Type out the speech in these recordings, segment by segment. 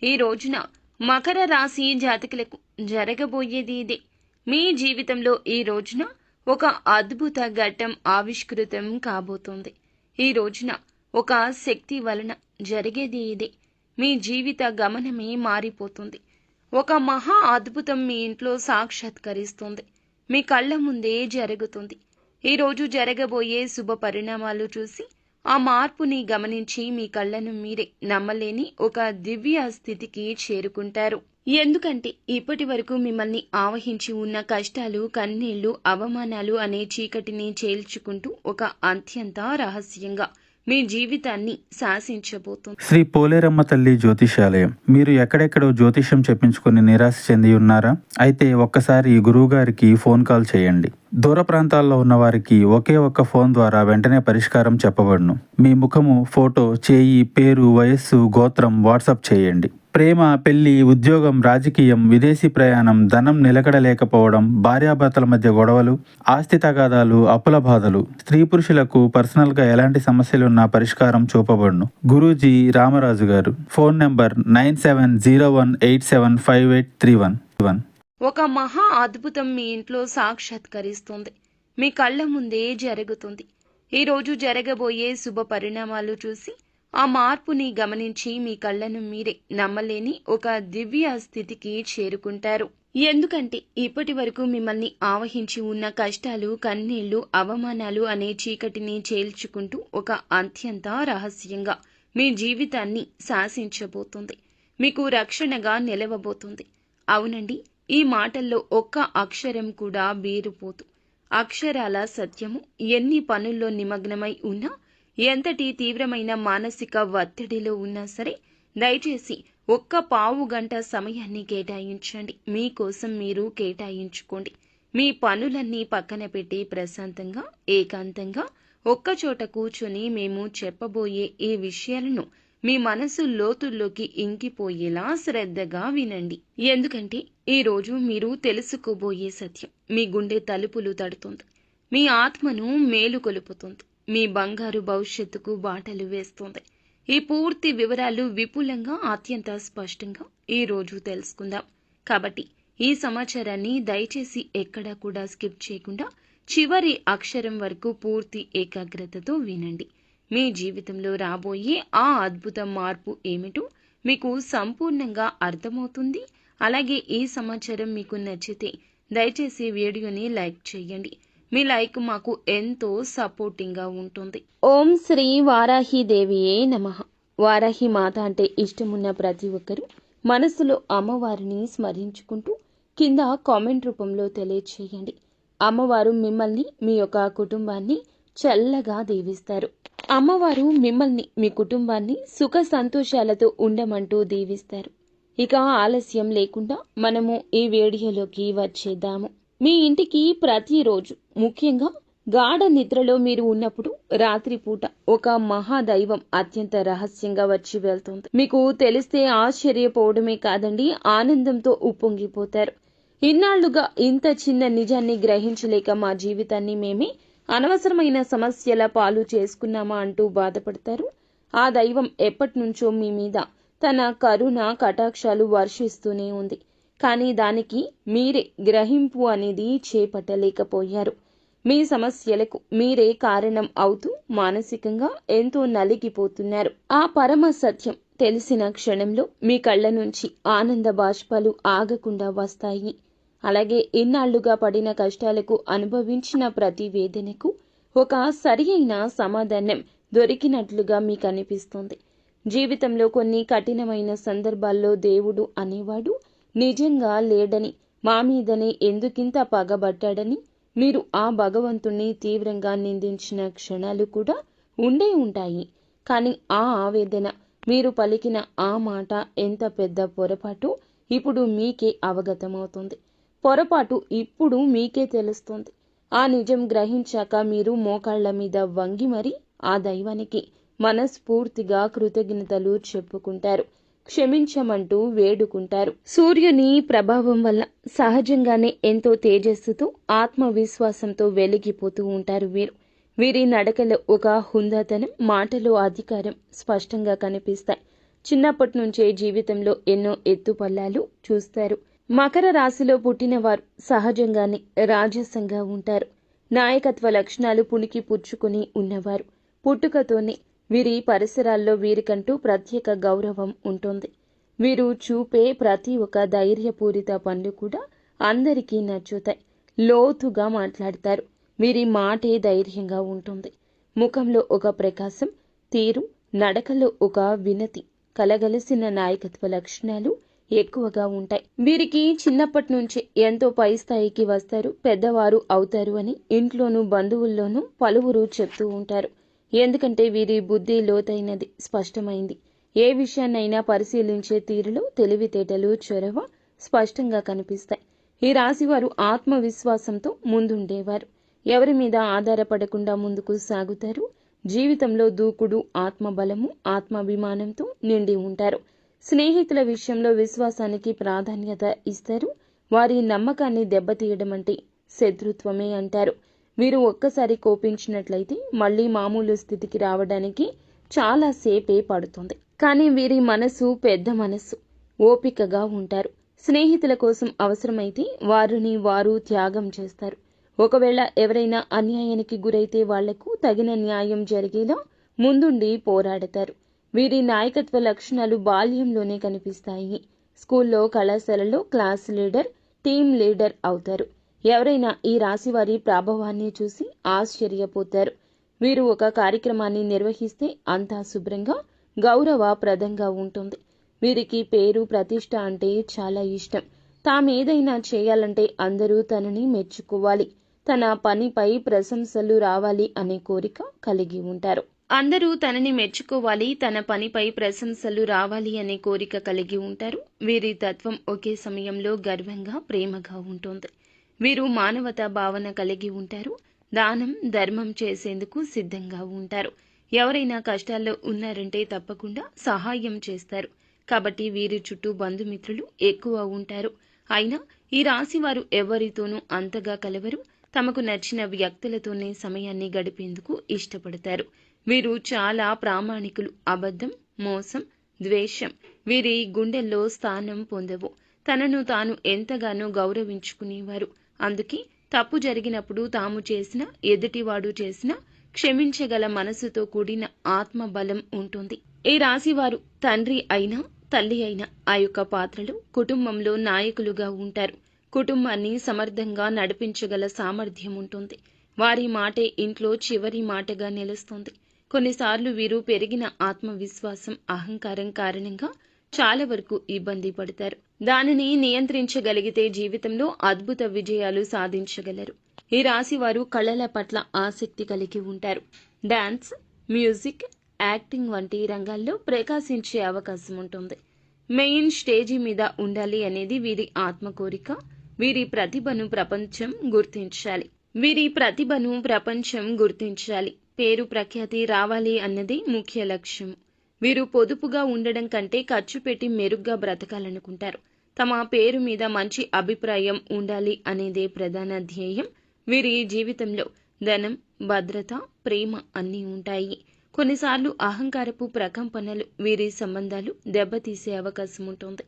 ఈ రోజున మకర రాశి జాతకులకు జరగబోయేది ఇదే. మీ జీవితంలో ఈ రోజున ఒక అద్భుత ఘట్టం ఆవిష్కృతం కాబోతోంది. ఈ రోజున ఒక శక్తి వలన జరిగేది ఇదే. మీ జీవిత గమనమే మారిపోతుంది. ఒక మహా అద్భుతం మీ ఇంట్లో సాక్షాత్కరిస్తుంది. మీ కళ్ళ ముందే జరుగుతుంది. ఈరోజు జరగబోయే శుభ పరిణామాలు చూసి ఆ మార్పుని గమనించి మీ కళ్ళను మీరే నమ్మలేని ఒక దివ్య స్థితికి చేరుకుంటారు. ఎందుకంటే ఇప్పటి వరకు మిమ్మల్ని ఆవహించి ఉన్న కష్టాలు, కన్నీళ్లు, అవమానాలు అనే చీకటిని చేల్చుకుంటూ ఒక అత్యంత రహస్యంగా మీ జీవితాన్ని శాసించబోతుంది. శ్రీ పోలేరమ్మ తల్లి జ్యోతిషాలయం. మీరు ఎక్కడెక్కడో జ్యోతిషం చెప్పించుకుని నిరాశ చెంది ఉన్నారా? అయితే ఒక్కసారి గురువు గారికి ఫోన్ కాల్ చేయండి. దూర ప్రాంతాల్లో ఉన్న వారికి ఒకే ఒక్క ఫోన్ ద్వారా వెంటనే పరిష్కారం చెప్పబడును. మీ ముఖము, ఫోటో, చేయి, పేరు, వయస్సు, గోత్రం వాట్సాప్ చేయండి. ప్రేమ, పెళ్లి, ఉద్యోగం, రాజకీయం, విదేశీ ప్రయాణం, ధనం నిలకడలేకపోవడం, భార్యాభర్తల మధ్య గొడవలు, ఆస్తి తగాదాలు, అప్పుల బాధలు, స్త్రీ పురుషులకు పర్సనల్గా ఎలాంటి సమస్యలున్నా పరిష్కారం చూపబడును. గురూజీ రామరాజు గారు. Phone number 9701875831. ఒక మహా అద్భుతం మీ ఇంట్లో సాక్షాత్కరిస్తుంది. మీ కళ్ళ ముందే జరుగుతుంది. ఈరోజు జరగబోయే శుభ పరిణామాలు చూసి ఆ మార్పుని గమనించి మీ కళ్ళను మీరే నమ్మలేని ఒక దివ్య స్థితికి చేరుకుంటారు. ఎందుకంటే ఇప్పటి వరకు మిమ్మల్ని ఆవహించి ఉన్న కష్టాలు, కన్నీళ్లు, అవమానాలు అనే చీకటిని చేల్చుకుంటూ ఒక అత్యంత రహస్యంగా మీ జీవితాన్ని శాసించబోతుంది. మీకు రక్షణగా నిలవబోతుంది. అవునండి, ఈ మాటల్లో ఒక్క అక్షరం కూడా బీరుపోతు. అక్షరాల సత్యము. ఎన్ని పనుల్లో నిమగ్నమై ఉన్నా, ఎంతటి తీవ్రమైన మానసిక ఒత్తిడిలో ఉన్నా సరే, దయచేసి ఒక్క పావు గంట సమయాన్ని కేటాయించండి. మీకోసం మీరు కేటాయించుకోండి. మీ పనులన్నీ పక్కన పెట్టి ప్రశాంతంగా, ఏకాంతంగా ఒక్కచోట కూర్చొని మేము చెప్పబోయే ఈ విషయాలను మీ మనసు లోతుల్లోకి ఇంకిపోయేలా శ్రద్ధగా వినండి. ఎందుకంటే ఈరోజు మీరు తెలుసుకోబోయే సత్యం మీ గుండె తలుపులు తడుతుంది. మీ ఆత్మను మేలుకొలుపుతుంది. మీ బంగారు భవిష్యత్తుకు బాటలు వేస్తుంది. ఈ పూర్తి వివరాలు విపులంగా, అత్యంత స్పష్టంగా ఈరోజు తెలుసుకుందాం. కాబట్టి ఈ సమాచారాన్ని దయచేసి ఎక్కడా కూడా స్కిప్ చేయకుండా చివరి అక్షరం వరకు పూర్తి ఏకాగ్రతతో వినండి. మీ జీవితంలో రాబోయే ఆ అద్భుత మార్పు ఏమిటో మీకు సంపూర్ణంగా అర్థమవుతుంది. అలాగే ఈ సమాచారం మీకు నచ్చితే దయచేసి వీడియోని లైక్ చేయండి. మీ లైక్ మాకు ఎంతో సపోర్టింగ్గా ఉంటుంది. ఓం శ్రీ వారాహి దేవియే నమః. వారాహి మాత అంటే ఇష్టమున్న ప్రతి ఒక్కరూ మనసులో అమ్మవారిని స్మరించుకుంటూ కింద కామెంట్ రూపంలో తెలియచేయండి. అమ్మవారు మిమ్మల్ని, మీ యొక్క కుటుంబాన్ని చల్లగా దీవిస్తారు. అమ్మవారు మిమ్మల్ని, మీ కుటుంబాన్ని సుఖ సంతోషాలతో ఉండమంటూ దీవిస్తారు. ఇక ఆలస్యం లేకుండా మనము ఈ వీడియోలోకి వచ్చేద్దాము. మీ ఇంటికి ప్రతిరోజు, ముఖ్యంగా గాఢ నిద్రలో మీరు ఉన్నప్పుడు రాత్రిపూట ఒక మహాదైవం అత్యంత రహస్యంగా వచ్చి వెళ్తుంది. మీకు తెలిస్తే ఆశ్చర్యపోవడమే కాదండి, ఆనందంతో ఉప్పొంగిపోతారు. ఇన్నాళ్లుగా ఇంత చిన్న నిజాన్ని గ్రహించలేక మా జీవితాన్ని మేమే అనవసరమైన సమస్యల పాలు చేసుకున్నామా అంటూ బాధపడతారు. ఆ దైవం ఎప్పటినుంచో మీ మీద తన కరుణ కటాక్షాలు వర్షిస్తూనే ఉంది. కానీ దానికి మీరే గ్రహింపు అనేది చేపట్టలేకపోయారు. మీ సమస్యలకు మీరే కారణం అవుతూ మానసికంగా ఎంతో నలిగిపోతున్నారు. ఆ పరమ సత్యం తెలిసిన క్షణంలో మీ కళ్ళ నుంచి ఆనంద బాష్పాలు ఆగకుండా వస్తాయి. అలాగే ఇన్నాళ్లుగా పడిన కష్టాలకు, అనుభవించిన ప్రతి వేదనకు ఒక సరియైన సమాధానం దొరికినట్లుగా మీకు అనిపిస్తుంది. జీవితంలో కొన్ని కఠినమైన సందర్భాల్లో దేవుడు అనేవాడు నిజంగా లేడని, మా మీదనే ఎందుకింత పగబట్టాడని మీరు ఆ భగవంతుణ్ణి తీవ్రంగా నిందించిన క్షణాలు కూడా ఉండే ఉంటాయి. కానీ ఆ ఆవేదన, మీరు పలికిన ఆ మాట ఎంత పెద్ద పొరపాటు ఇప్పుడు మీకే అవగతమవుతుంది. పొరపాటు ఇప్పుడు మీకే తెలుస్తుంది. ఆ నిజం గ్రహించాక మీరు మోకాళ్ల మీద వంగి మరి ఆ దైవానికి మనస్ఫూర్తిగా కృతజ్ఞతలు చెప్పుకుంటారు. క్షమించమంటూ వేడుకుంటారు. సూర్యుని ప్రభావం వల్ల సహజంగానే ఎంతో తేజస్సుతో, ఆత్మవిశ్వాసంతో వెలిగిపోతూ ఉంటారు వీరు. వీరి నడకలో ఒక హుందాతనం, మాటలో అధికారం స్పష్టంగా కనిపిస్తాయి. చిన్నప్పటి నుంచే జీవితంలో ఎన్నో ఎత్తుపల్లాలు చూస్తారు. మకర రాశిలో పుట్టినవారు సహజంగానే రాజసంగా ఉంటారు. నాయకత్వ లక్షణాలు పుణికి పుచ్చుకుని ఉన్నవారు. పుట్టుకతోనే వీరి పరిసరాల్లో వీరికంటూ ప్రత్యేక గౌరవం ఉంటుంది. వీరు చూపే ప్రతి ఒక్క ధైర్యపూరిత పనులు కూడా అందరికీ నచ్చుతాయి. లోతుగా మాట్లాడతారు. వీరి మాటే ధైర్యంగా ఉంటుంది. ముఖంలో ఒక ప్రకాశం, తీరు, నడకలో ఒక వినతి కలగలిసిన నాయకత్వ లక్షణాలు ఎక్కువగా ఉంటాయి. వీరికి చిన్నప్పటి నుంచే ఎంతో పై స్థాయికి వస్తారు, పెద్దవారు అవుతారు అని ఇంట్లోనూ బంధువుల్లోనూ పలువురు చెప్తూ ఉంటారు. ఎందుకంటే వీరి బుద్ధి లోతైనది, స్పష్టమైంది. ఏ విషయాన్నైనా పరిశీలించే తీరులో తెలివితేటలు, చొరవ స్పష్టంగా కనిపిస్తాయి. ఈ రాశివారు ఆత్మవిశ్వాసంతో ముందుండేవారు. ఎవరి మీద ఆధారపడకుండా ముందుకు సాగుతారు. జీవితంలో దూకుడు, ఆత్మబలము, ఆత్మాభిమానంతో నిండి ఉంటారు. స్నేహితుల విషయంలో విశ్వాసానికి ప్రాధాన్యత ఇస్తారు. వారి నమ్మకాన్ని దెబ్బతీయడం అంటే శత్రుత్వమే అంటారు. వీరు ఒక్కసారి కోపించినట్లయితే మళ్ళీ మామూలు స్థితికి రావడానికి చాలా సేపే పడుతుంది. కానీ వీరి మనసు పెద్ద మనసు, ఓపికగా ఉంటారు. స్నేహితుల కోసం అవసరమైతే వారిని వారు త్యాగం చేస్తారు. ఒకవేళ ఎవరైనా అన్యాయానికి గురైతే వాళ్లకు తగిన న్యాయం జరిగేలా ముందుండి పోరాడతారు. వీరి నాయకత్వ లక్షణాలు బాల్యంలోనే కనిపిస్తాయి. స్కూల్లో, కళాశాలలో క్లాస్ లీడర్, టీమ్ లీడర్ అవుతారు. ఎవరైనా ఈ రాశివారి ప్రభావాన్ని చూసి ఆశ్చర్యపోతారు. వీరు ఒక కార్యక్రమాన్ని నిర్వహిస్తే అంతా శుభ్రంగా, గౌరవప్రదంగా ఉంటుంది. వీరికి పేరు, ప్రతిష్ట అంటే చాలా ఇష్టం. తామేదైనా చేయాలంటే అందరూ తనని మెచ్చుకోవాలి, తన పనిపై ప్రశంసలు రావాలి అనే కోరిక కలిగి ఉంటారు. అందరూ తనని మెచ్చుకోవాలి, తన పనిపై ప్రశంసలు రావాలి అనే కోరిక కలిగి ఉంటారు. వీరి తత్వం ఒకే సమయంలో గర్వంగా, ప్రేమగా ఉంటుంది. వీరు మానవతా భావన కలిగి ఉంటారు. దానం, ధర్మం చేసేందుకు సిద్ధంగా ఉంటారు. ఎవరైనా కష్టాల్లో ఉన్నారంటే తప్పకుండా సహాయం చేస్తారు. కాబట్టి వీరి చుట్టూ బంధుమిత్రులు ఎక్కువ ఉంటారు. అయినా ఈ రాశివారు ఎవరితోనూ అంతగా కలవరు. తమకు నచ్చిన వ్యక్తులతోనే సమయాన్ని గడిపేందుకు ఇష్టపడతారు. వీరు చాలా ప్రామాణికులు. అబద్ధం, మోసం, ద్వేషం వీరి గుండెల్లో స్థానం పొందవు. తనను తాను ఎంతగానో గౌరవించుకునేవారు. అందుకే తప్పు జరిగినప్పుడు తాము చేసినా, ఎదుటివాడు చేసినా క్షమించగల మనసుతో కూడిన ఆత్మబలం ఉంటుంది. ఈ రాశివారు తండ్రి అయినా, తల్లి అయినా ఆ యొక్క పాత్రలు కుటుంబంలో నాయకులుగా ఉంటారు. కుటుంబాన్ని సమర్థంగా నడిపించగల సామర్థ్యం ఉంటుంది. వారి మాటే ఇంట్లో చివరి మాటగా నిలుస్తుంది. కొన్నిసార్లు వీరు పెరిగిన ఆత్మవిశ్వాసం, అహంకారం కారణంగా చాలా వరకు ఇబ్బంది పడతారు. దానిని నియంత్రించగలిగితే జీవితంలో అద్భుత విజయాలు సాధించగలరు. ఈ రాశివారు కళల పట్ల ఆసక్తి కలిగి ఉంటారు. డాన్స్, మ్యూజిక్, యాక్టింగ్ వంటి రంగాల్లో ప్రకాశించే అవకాశం ఉంటుంది. మెయిన్ స్టేజీ మీద ఉండాలి అనేది వీరి ఆత్మ కోరిక. వీరి ప్రతిభను ప్రపంచం గుర్తించాలి. పేరు ప్రఖ్యాతి రావాలి అన్నది ముఖ్య లక్ష్యం. వీరు పొదుపుగా ఉండడం కంటే ఖర్చు పెట్టి మెరుగ్గా బ్రతకాలనుకుంటారు. తమ పేరు మీద మంచి అభిప్రాయం ఉండాలి అనేదే ప్రధాన ధ్యేయం. వీరి జీవితంలో ధనం, భద్రత, ప్రేమ అన్నీ ఉంటాయి. కొన్నిసార్లు అహంకారపు ప్రకంపనలు వీరి సంబంధాలు దెబ్బతీసే అవకాశం ఉంటుంది.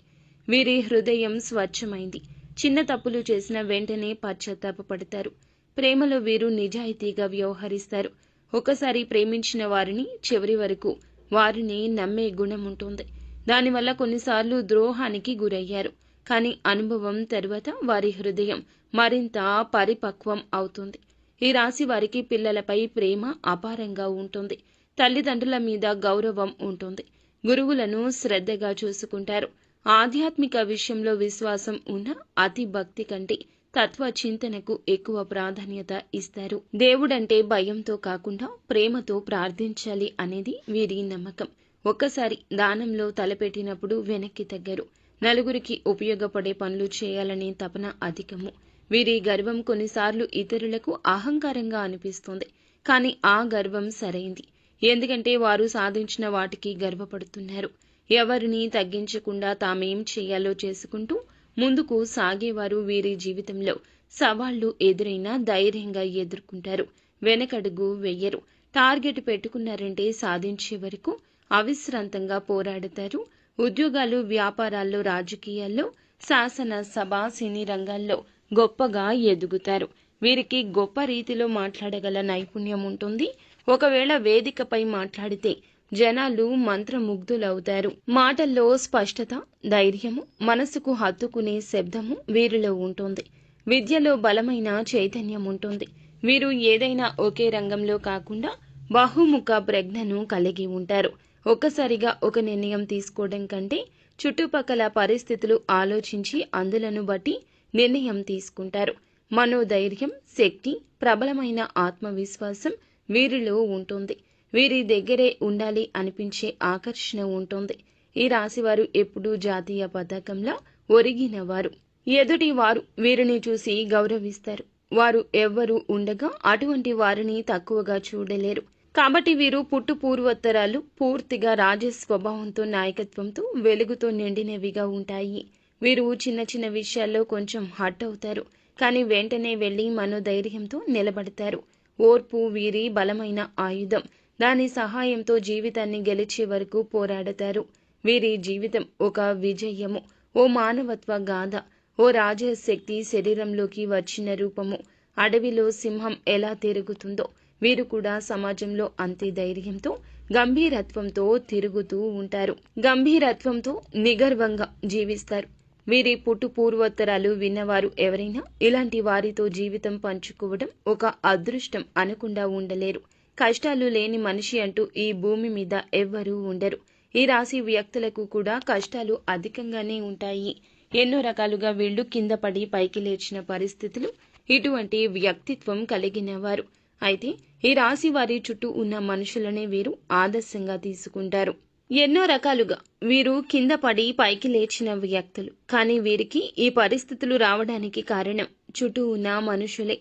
వీరి హృదయం స్వచ్ఛమైంది. చిన్న తప్పులు చేసిన వెంటనే పశ్చాత్తాపపడతారు. ప్రేమలో వీరు నిజాయితీగా వ్యవహరిస్తారు. ఒకసారి ప్రేమించిన వారిని చివరి వరకు వారిని నమ్మే గుణం ఉంటుంది. దానివల్ల కొన్నిసార్లు ద్రోహానికి గురయ్యారు. కానీ అనుభవం తరువాత వారి హృదయం మరింత పరిపక్వం అవుతుంది. ఈ రాశి వారికి పిల్లలపై ప్రేమ అపారంగా ఉంటుంది. తల్లిదండ్రుల మీద గౌరవం ఉంటుంది. గురువులను శ్రద్ధగా చూసుకుంటారు. ఆధ్యాత్మిక విషయంలో విశ్వాసం ఉన్న అతి భక్తి కంటే తత్వ చింతనకు ఎక్కువ ప్రాధాన్యత ఇస్తారు. దేవుడంటే భయంతో కాకుండా ప్రేమతో ప్రార్థించాలి అనేది వీరి నమ్మకం. ఒక్కసారి దానంలో తలపెట్టినప్పుడు వెనక్కి తగ్గరు. నలుగురికి ఉపయోగపడే పనులు చేయాలనే తపన అధికము. వీరి గర్వం కొన్నిసార్లు ఇతరులకు అహంకారంగా అనిపిస్తుంది. కానీ ఆ గర్వం సరైంది. ఎందుకంటే వారు సాధించిన వాటికి గర్వపడుతున్నారు. ఎవరిని తగ్గించకుండా తామేం చేయాలో చేసుకుంటూ ముందుకు సాగేవారు. వీరి జీవితంలో సవాళ్లు ఎదురైనా ధైర్యంగా ఎదుర్కొంటారు. వెనకడుగు వెయ్యరు. టార్గెట్ పెట్టుకున్నారంటే సాధించే వరకు అవిశ్రాంతంగా పోరాడతారు. ఉద్యోగాలు, వ్యాపారాల్లో, రాజకీయాల్లో, శాసనసభ, సినీ రంగాల్లో గొప్పగా ఎదుగుతారు. వీరికి గొప్ప రీతిలో మాట్లాడగల నైపుణ్యం ఉంటుంది. ఒకవేళ వేదికపై మాట్లాడితే జనాలు మంత్రముగ్ధులవుతారు. మాటల్లో స్పష్టత, ధైర్యము, మనసుకు హత్తుకునే శబ్దము వీరిలో ఉంటుంది. విద్యలో బలమైన చైతన్యం ఉంటుంది. వీరు ఏదైనా ఒకే రంగంలో కాకుండా బహుముఖ ప్రజ్ఞను కలిగి ఉంటారు. ఒక్కసారిగా ఒక నిర్ణయం తీసుకోవడం కంటే చుట్టుపక్కల పరిస్థితులు ఆలోచించి అందులను బట్టి నిర్ణయం తీసుకుంటారు. మనోధైర్యం, శక్తి, ప్రబలమైన ఆత్మవిశ్వాసం వీరిలో ఉంటుంది. వీరి దగ్గరే ఉండాలి అనిపించే ఆకర్షణ ఉంటుంది. ఈ రాశివారు ఎప్పుడూ జాతీయ పతాకంలా ఒరిగినవారు. ఎదుటి వారు వీరిని చూసి గౌరవిస్తారు. వారు ఎవ్వరూ ఉండగా అటువంటి వారిని తక్కువగా చూడలేరు. కాబట్టి వీరు పుట్టు పూర్వోత్తరాలు పూర్తిగా రాజ స్వభావంతో, నాయకత్వంతో, వెలుగుతో నిండినవిగా ఉంటాయి. వీరు చిన్న చిన్న విషయాల్లో కొంచెం హట్ అవుతారు. కానీ వెంటనే వెళ్లి మనోధైర్యంతో నిలబడతారు. ఓర్పు వీరి బలమైన ఆయుధం. దాని సహాయంతో జీవితాన్ని గెలిచే వరకు పోరాడతారు. వీరి జీవితం ఒక విజయము, ఓ మానవత్వ గాథ, ఓ రాజశక్తి శరీరంలోకి వచ్చిన రూపము. అడవిలో సింహం ఎలా తిరుగుతుందో వీరు కూడా సమాజంలో అంతే ధైర్యంతో, గంభీరత్వంతో తిరుగుతూ ఉంటారు. గంభీరత్వంతో నిగర్వంగా జీవిస్తారు. వీరి పుట్టు పూర్వోత్తరాలు విన్నవారు ఎవరైనా ఇలాంటి వారితో జీవితం పంచుకోవడం ఒక అదృష్టం అనకుండా ఉండలేరు. కష్టాలు లేని మనిషి అంటూ ఈ భూమి మీద ఎవ్వరూ ఉండరు. ఈ రాశి వ్యక్తులకు కూడా కష్టాలు అధికంగానే ఉంటాయి. ఎన్నో రకాలుగా వీళ్లు కింద పడి పైకి లేచిన పరిస్థితులు, ఇటువంటి వ్యక్తిత్వం కలిగిన వారు. అయితే ఈ రాశి వారి చుట్టూ ఉన్న మనుషులనే వీరు ఆదర్శంగా తీసుకుంటారు. ఎన్నో రకాలుగా వీరు కింద పడి పైకి లేచిన వ్యక్తులు. కానీ వీరికి ఈ పరిస్థితులు రావడానికి కారణం చుట్టూ ఉన్న మనుషులే.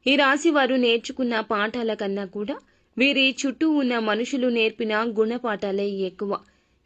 ఈ రాశి వారు నేర్చుకున్న పాఠాల కన్నా కూడా వీరి చుట్టూ ఉన్న మనుషులు నేర్పిన గుణపాఠాలే ఎక్కువ.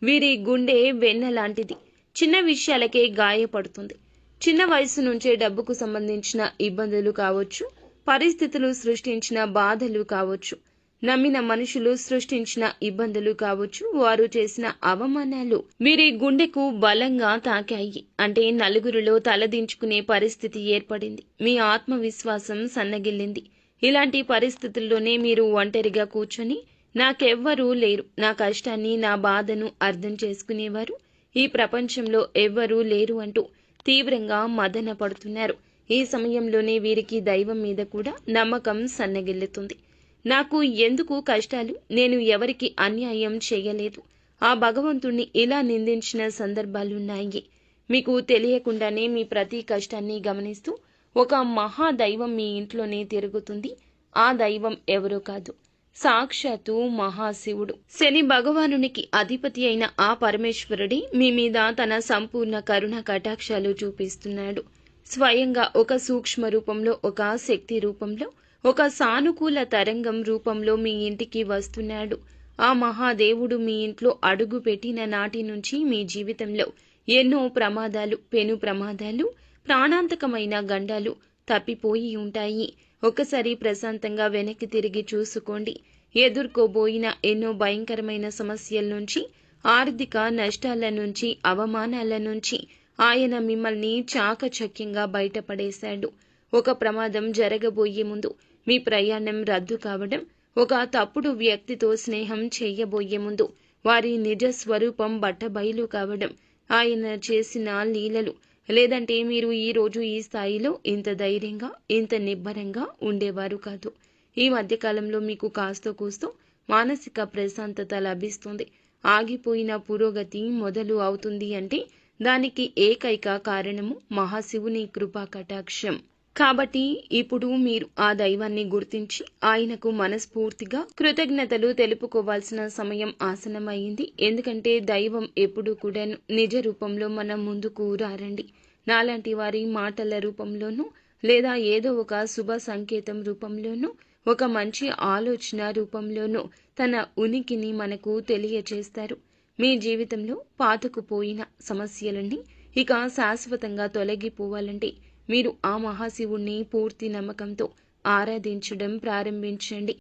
వీరి గుండె వెన్న లాంటిది. చిన్న విషయాలకే గాయపడుతుంది. చిన్న వయసు నుంచే డబ్బుకు సంబంధించిన ఇబ్బందులు కావచ్చు, పరిస్థితులు సృష్టించిన బాధలు కావచ్చు, నమ్మిన మనుషులు సృష్టించిన ఇబ్బందులు కావచ్చు, వారు చేసిన అవమానాలు వీరి గుండెకు బలంగా తాకాయి. అంటే నలుగురిలో తలదించుకునే పరిస్థితి ఏర్పడింది. మీ ఆత్మవిశ్వాసం సన్నగిల్లింది. ఇలాంటి పరిస్థితుల్లోనే మీరు ఒంటరిగా కూర్చొని నాకెవ్వరూ లేరు, నా కష్టాన్ని, నా బాధను అర్థం చేసుకునేవారు ఈ ప్రపంచంలో ఎవ్వరూ లేరు అంటూ తీవ్రంగా మదన పడుతున్నారు. ఈ సమయంలోనే వీరికి దైవం మీద కూడా నమ్మకం సన్నగిల్లుతుంది. నాకు ఎందుకు కష్టాలు? నేను ఎవరికి అన్యాయం చేయలేదు. ఆ భగవంతుణ్ణి ఇలా నిందించిన సందర్భాలున్నాయి. మీకు తెలియకుండానే మీ ప్రతి కష్టాన్ని గమనిస్తూ ఒక మహాదైవం మీ ఇంట్లోనే తిరుగుతుంది. ఆ దైవం ఎవరో కాదు, సాక్షాత్తు మహాశివుడు. శని భగవానునికి అధిపతి అయిన ఆ పరమేశ్వరుడి మీ మీద తన సంపూర్ణ కరుణ కటాక్షాలు చూపిస్తున్నాడు. స్వయంగా ఒక సూక్ష్మ రూపంలో, ఒక శక్తి రూపంలో, ఒక సానుకూల తరంగం రూపంలో మీ ఇంటికి వస్తున్నాడు. ఆ మహాదేవుడు మీ ఇంట్లో అడుగు పెట్టిన నాటి నుంచి మీ జీవితంలో ఎన్నో ప్రమాదాలు, పెను ప్రమాదాలు, ప్రాణాంతకమైన గండాలు తప్పిపోయి ఉంటాయి. ఒకసారి ప్రశాంతంగా వెనక్కి తిరిగి చూసుకోండి. ఎదుర్కోబోయిన ఎన్నో భయంకరమైన సమస్యల నుంచి, ఆర్థిక నష్టాల నుంచి, అవమానాల నుంచి ఆయన మిమ్మల్ని చాకచక్యంగా బయటపడేశాడు. ఒక ప్రమాదం జరగబోయే ముందు మీ ప్రయాణం రద్దు కావడం, ఒక తప్పుడు వ్యక్తితో స్నేహం చేయబోయే ముందు వారి నిజ స్వరూపం బట్టబయలు కావడం, ఆయన చేసిన లీలలు. లేదంటే మీరు ఈ రోజు ఈ స్థాయిలో ఇంత ధైర్యంగా, ఇంత నిబ్బరంగా ఉండేవారు కాదు. ఈ మధ్యకాలంలో మీకు కాస్తో కూస్తో మానసిక ప్రశాంతత లభిస్తుంది. ఆగిపోయిన పురోగతి మొదలు అవుతుంది అంటే దానికి ఏకైక కారణము మహాశివుని కృపా కటాక్షం. కాబట్టి ఇప్పుడు మీరు ఆ దైవాన్ని గుర్తించి ఆయనకు మనస్ఫూర్తిగా కృతజ్ఞతలు తెలుపుకోవాల్సిన సమయం ఆసనమైంది. ఎందుకంటే దైవం ఎప్పుడూ కూడా నిజ రూపంలో మన ముందుకు రారండి. నాలాంటి వారి మాటల రూపంలోనూ, లేదా ఏదో ఒక శుభ సంకేతం రూపంలోనూ, ఒక మంచి ఆలోచన రూపంలోనూ తన ఉనికిని మనకు తెలియచేస్తారు. మీ జీవితంలో పాతుకుపోయిన సమస్యలన్నీ ఇక శాశ్వతంగా తొలగిపోవాలంటే మీరు ఆ మహాశివుణ్ణి పూర్తి నమ్మకంతో ఆరాధించడం ప్రారంభించండి.